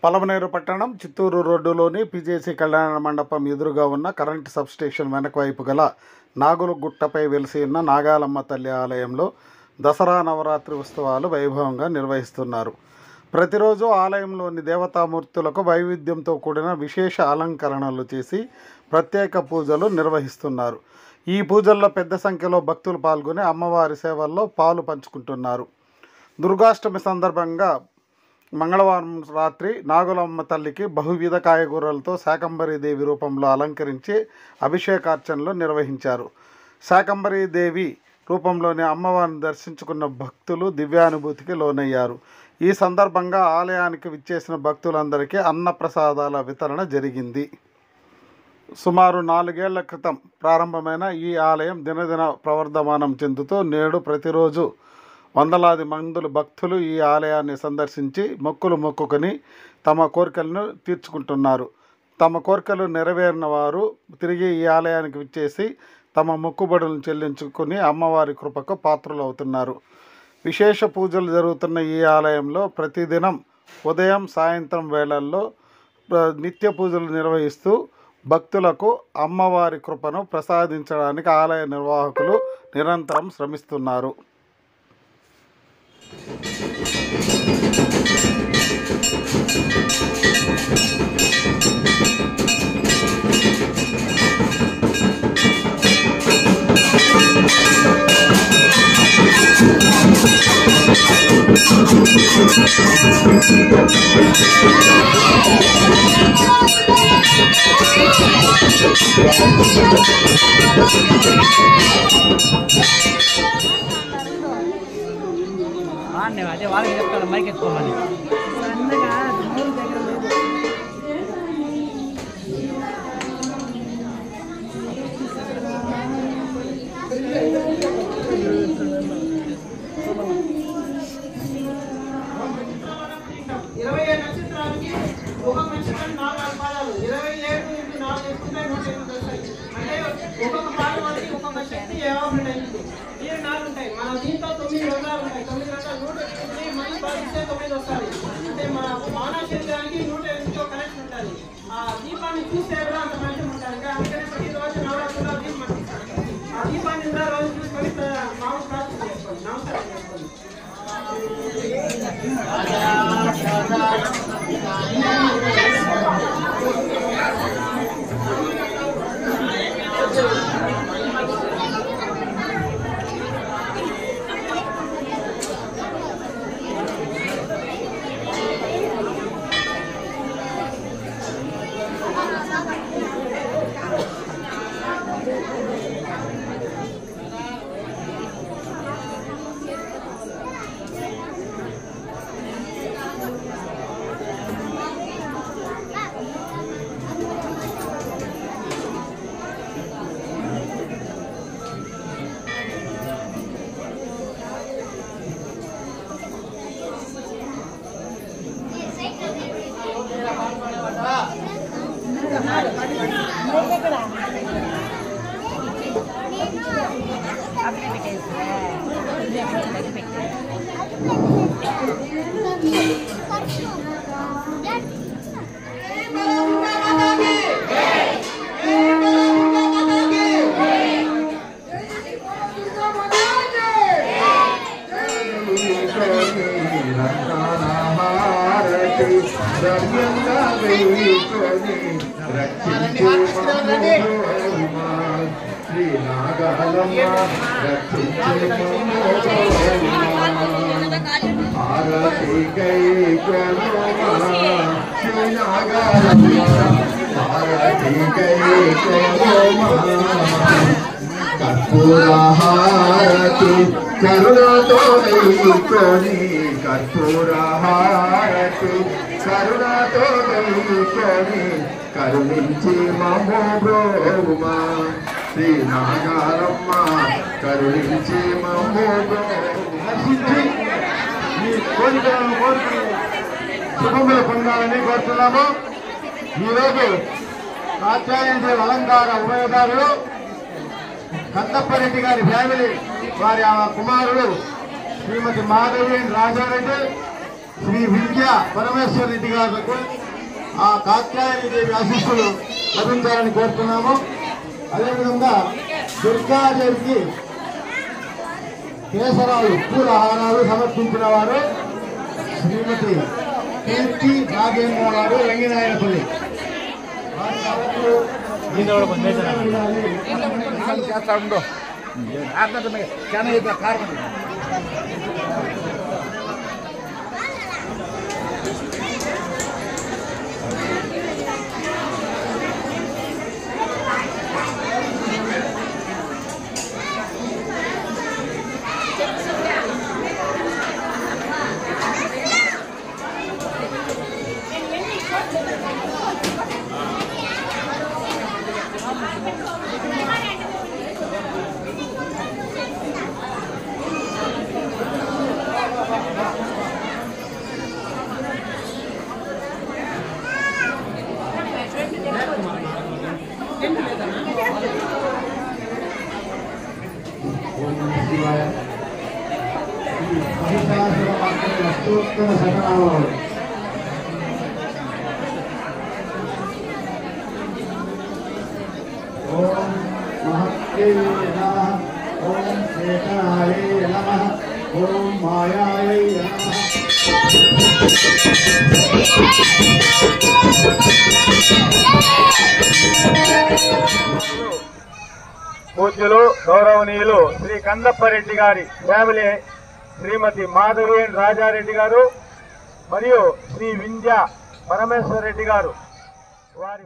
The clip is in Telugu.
పలమనేరు పట్టణం చిత్తూరు రోడ్డులోని పిజేసి కళ్యాణ మండపం ఎదురుగా ఉన్న కరెంటు సబ్స్టేషన్ వెనక వైపు గల నాగుల గుట్టపై వెలిసి ఉన్న నాగాలమ్మ తల్లి ఆలయంలో దసరా నవరాత్రి ఉత్సవాలు వైభవంగా నిర్వహిస్తున్నారు. ప్రతిరోజు ఆలయంలోని దేవతామూర్తులకు వైవిధ్యంతో కూడిన విశేష అలంకరణలు చేసి ప్రత్యేక పూజలు నిర్వహిస్తున్నారు. ఈ పూజల్లో పెద్ద సంఖ్యలో భక్తులు పాల్గొని అమ్మవారి సేవల్లో పాలు పంచుకుంటున్నారు. దుర్గాష్టమి సందర్భంగా మంగళవారం రాత్రి నాగులమ్మ తల్లికి బహువిధ కాయగూరలతో శాకంబరీదేవి రూపంలో అలంకరించి అభిషేకార్చనలు నిర్వహించారు. శాకంబరీదేవి రూపంలోని అమ్మవారిని దర్శించుకున్న భక్తులు దివ్యానుభూతికి లోనయ్యారు. ఈ సందర్భంగా ఆలయానికి విచ్చేసిన భక్తులందరికీ అన్నప్రసాదాల వితరణ జరిగింది. సుమారు 4 ఏళ్ల క్రితం ప్రారంభమైన ఈ ఆలయం దినదిన ప్రవర్ధమానం చెందుతూ నేడు ప్రతిరోజు వందలాది మంది భక్తులు ఈ ఆలయాన్ని సందర్శించి మొక్కులు మొక్కుకొని తమ కోరికలను తీర్చుకుంటున్నారు. తమ కోరికలు నెరవేరిన వారు తిరిగి ఈ ఆలయానికి విచ్చేసి తమ మొక్కుబడులను చెల్లించుకుని అమ్మవారి కృపకు పాత్రులవుతున్నారు. విశేష పూజలు జరుగుతున్న ఈ ఆలయంలో ప్రతిదినం ఉదయం సాయంత్రం వేళల్లో నిత్య పూజలు నిర్వహిస్తూ భక్తులకు అమ్మవారి కృపను ప్రసాదించడానికి ఆలయ నిర్వాహకులు నిరంతరం శ్రమిస్తున్నారు. అదే వాళ్ళకి చెప్తాను మైక్ ఎత్తుకోమని. నక్షత్రానికి ఒక నక్షత్రం 4 పాదాలు 27 into 4 వేసుకుంటే 108 వస్తాయి. అంటే ఒక్కొక్క పాదం అనేది ఒక్కొక్క శక్తి ఎవాపరేట్ అయింది. ఇవి 4 ఉంటాయి. మన దీంతో 9 రంధ్రాలు ఉంటాయి. 9 రంధ్రాలు 108 మళ్ళీ భాగిస్తే 9 వస్తాయి. అంటే మన మానవ శరీరానికి 108తో కనెక్షన్ ఉంటుంది. ఆ దీపాన్ని చూస్తే కూడా అంత మంచిగా ఉంటుంది. అందుకనే ప్రతిరోజు నవరాత్రుల్లో దీపం అందిస్తాను. ఆ దీపాన్ని కూడా రోజు చూసుకొని మామూలు ప్రార్థన చేసుకోండి. నమస్కారం చేసుకోండి. కర్పూరహారతి కరుణతో దైకొని కర్పూరహారతి కరుణతో దైకొని కరుణించి మమ్ము బ్రోమా శ్రీ నాగాలమ్మ కరుణించి మమ్ము దర్శించి ఈ కోరికలను కోరుకుని శుభములు పొందాలని కోరుతున్నాము. ఈరోజు ఆచార్య అలంకార ఉభయదారులు కందప్పరెడ్డి గారి ఫ్యామిలీ వారి కుమారుడు శ్రీమతి మాధవి రాజారెడ్డి శ్రీ విద్య పరమేశ్వర రెడ్డి గారికి ఆ కాత్యాయని దేవి ఆశీస్సులు లభించాలని కోరుతున్నాము. అదేవిధంగా దుర్గాదేవికి కేసరాలు పూలహారాలు సమర్పించిన వారు శ్రీమతి కీర్తి నాగేంద్ర గారు రంగినాయనపల్లి. ఓం మహత్యై నమః. ఓం చేతనాయ నమః. ఓం మాయాయ నమః. పూజ్యులు గౌరవనీయులు శ్రీ కందప్పరెడ్డి గారి ఫ్యామిలీ శ్రీమతి మాధవి రాజారెడ్డి గారు మరియు శ్రీ వింధ్య పరమేశ్వర రెడ్డి గారు వారి